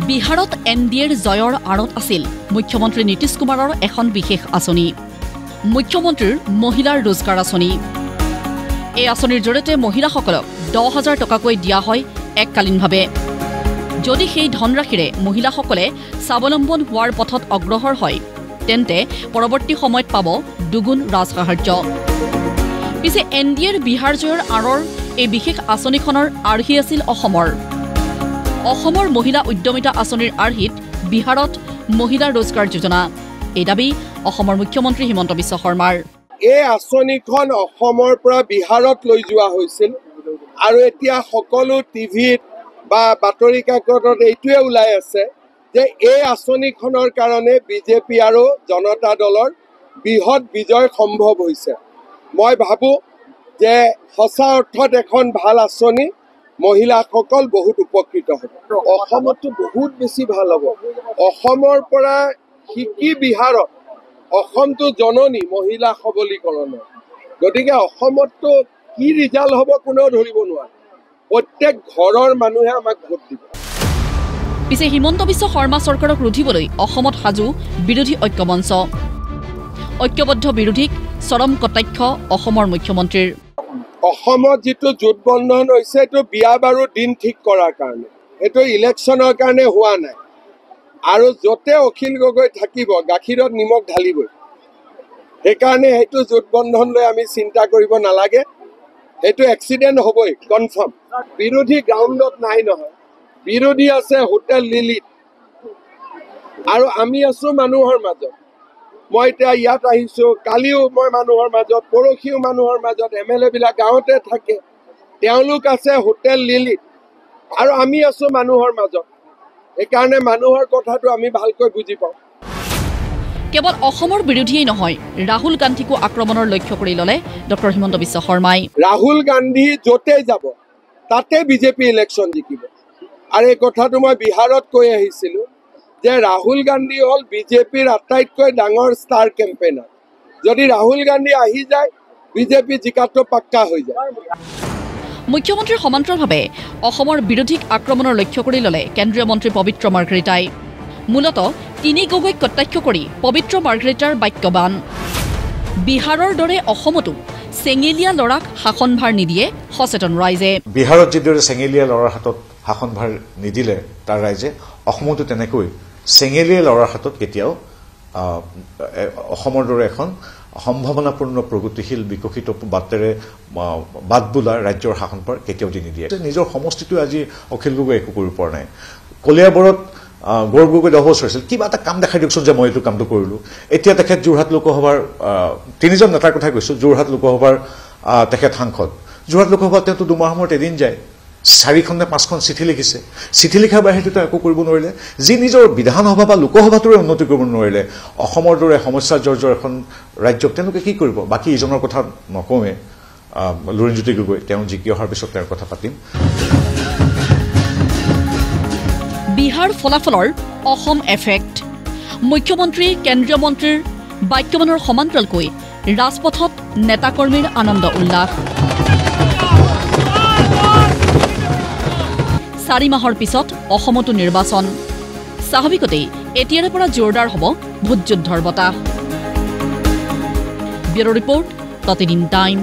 বিহাৰত এনডিএৰ জয়ৰ আঁৰত আছিল মুখ্যমন্ত্ৰী নীতিশ কুমাৰৰ এখন বিশেষ আঁচনি মুখ্যমন্ত্ৰীৰ মহিলাৰ ৰোজগাৰ আঁচনি এই আঁচনিৰ জৰিয়তে মহিলাসকলক 10,000 টকাকৈ দিয়া হয় এককালীনভাৱে যদি সেই ধনৰাশিৰে মহিলাসকলে স্বাৱলম্বন হোৱাৰ পথত অগ্ৰসৰ হয় তেন্তে পৰৱৰ্তী সময়ত পাব দুগুণ ৰাজসাহাৰ্য পিছে এনডিএৰ বিহাৰ জয়ৰ আঁৰৰ এই বিশেষ আঁচনিখনৰ আৰ্হি আছিল অসমৰ মহিলা উদ্যমিতা আঁচনিৰ আৰ্হিত বিহাৰত মহিলা ৰোজগাৰ যোজনা এই দাবী অসমৰ মুখ্যমন্ত্ৰী হিমন্ত বিশ্ব শৰ্মাৰ এই আঁচনিখন অসমৰ পৰা বিহাৰত লৈ যোৱা হৈছিল আৰু এতিয়া সকলো টিভিত বা বাতৰি কাকতত এইটোৱে ওলাই আছে যে এই আঁচনিখনৰ কাৰণে বিজেপি আৰু জনতা দলৰ বৃহৎ বিজয় সম্ভৱ হৈছে মই ভাবো যে সঁচা অৰ্থত এখন ভাল আঁচনি মহিলাসকল বহুত উপকৃত হ'ব অসমতো বহুত বেছি ভাল হ'ব অসমৰ পৰা শিকি বিহাৰত অসমটো জননী মহিলা সবলীকৰণৰ গতিকে অসমতো কি ৰিজাল্ট হ'ব কোনেও ধৰিব নোৱাৰে প্ৰত্যেক ঘৰৰ মানুহে আমাক ভোট দিব পিছে হিমন্ত বিশ্ব শৰ্মা চৰকাৰক ৰুধিবলৈ অসমত সাজু বিৰোধী ঐক্যমঞ্চ ঐক্যবদ্ধ বিৰোধীক চৰম কটাক্ষ অসমৰ মুখ্যমন্ত্ৰীৰ অসমত যেটো জোটবন্ধন হৈছে এইটো বিয়া বাৰু দিন ঠিক কৰাৰ কাৰণে এইটো ইলেকশ্যনৰ কাৰণে হোৱা নাই আৰু যতে অখিল গগৈ থাকিব গাখীৰত নিমখ ঢালিবই সেইকাৰণে এইটো জোটবন্ধন লৈ আমি চিন্তা কৰিব নালাগে এইটো এক্সিডেন্ট হ'বই কনফাৰ্ম বিৰোধী গ্ৰাউণ্ডত নাই নহয় বিৰোধী আছে হোটেল লিলিত আৰু আমি আছো মানুহৰ মাজত মই এতিয়া ইয়াত আহিছো কালিও মই মানুহৰ মাজত পৰখিও মানুহৰ মাজত এমএলএ বিলাক গাঁৱতে থাকে তেওঁলোক আছে হোটেল লিলিত আৰু আমি আছো মানুহৰ মাজত এইকাৰণে মানুহৰ কথাটো আমি ভালকৈ বুজি পাওঁ কেৱল অসমৰ বিৰোধীয়ে নহয় ৰাহুল গান্ধীকো আক্ৰমণৰ লক্ষ্য কৰি ললে ডক্টৰ হিমন্ত বিশ্ব শৰ্মাই ৰাহুল গান্ধী যতে যাব তাতে বিজেপি ইলেকশ্যন জিকিব আৰু এই কথাটো মই বিহাৰত কৈ আহিছিলো যে ৰাহুল গান্ধী হল বিজেপিৰ আটাইতকৈ ডাঙৰ ষ্টাৰ কেম্পেইনাৰ যদি ৰাহুল গান্ধী আহি যায় বিজেপি জিকাটো পাক্কা হৈ যায় মুখ্যমন্ত্ৰীৰ সমান্তৰালভাৱে অসমৰ বিৰোধীক আক্ৰমণৰ লক্ষ্য কৰি ললে কেন্দ্ৰীয় মন্ত্ৰী পবিত্ৰ মাৰ্ঘেৰিটাই মূলতঃ তিনি গগৈক কটাক্ষ কৰি পবিত্ৰ মাৰ্ঘেৰিটাৰ বাক্যবান বিহাৰৰ দৰে অসমতো চেঙেলীয়া লৰাক শাসনভাৰ নিদিয়ে সচেতন ৰাইজে বিহাৰত যিদৰে চেঙেলীয়া লৰাৰ হাতত শাসনভাৰ নিদিলে তাৰ ৰাইজে অসমতো তেনেকৈ চেঙেলীয়া লৰাৰ হাতত কেতিয়াও অসমৰ দৰে এখন সম্ভাৱনাপূৰ্ণ প্ৰগতিশীল বিকশিত বাটেৰে বাট বোলা ৰাজ্যৰ শাসনভাৰ কেতিয়াও দি নিদিয়ে নিজৰ সমষ্টিটো আজি অখিল গগৈ একো কৰিব পৰা নাই কলিয়াবৰত গৌৰৱ গগৈ 10 বছৰ আছিল কিবা এটা কাম দেখাই দিয়কচোন যে মই এইটো কামটো কৰিলো এতিয়া তেখেত যোৰহাট লোকসভাৰ তিনিজন নেতাৰ কথা কৈছো যোৰহাট লোকসভাৰ তেখেত সাংসদ যোৰহাট লোকসভাত তেওঁতো 2 মাহৰ মূৰত এদিন যায় 4খন নে 5খন চিঠি লিখিছে চিঠি লিখাৰ বাহিৰেতো একো কৰিব নোৱাৰিলে যি নিজৰ বিধানসভা বা লোকসভাটোৰে উন্নতি কৰিব নোৱাৰিলে অসমৰ দৰে সমস্যা জৰ্জৰ এখন ৰাজ্যক তেওঁলোকে কি কৰিব বাকী ইজনৰ কথা নকওঁৱে লুৰিণজ্যোতি গগৈ তেওঁ জিকি অহাৰ পিছত তেওঁৰ কথা পাতিম বিহাৰ ফলাফলৰ অসম এফেক্ট মুখ্যমন্ত্ৰী কেন্দ্ৰীয় মন্ত্ৰীৰ বাক্যবানৰ সমান্তৰালকৈ ৰাজপথত নেতাকৰ্মীৰ আনন্দ উল্লাস 4 মাহৰ পিছত অসমতো নিৰ্বাচন স্বাভাৱিকতেই এতিয়াৰে পৰা জোৰদাৰ হ'ব ভোটযুদ্ধৰ বতাহ ব্যুৰ ৰিপৰ্ট প্ৰতিদিন টাইম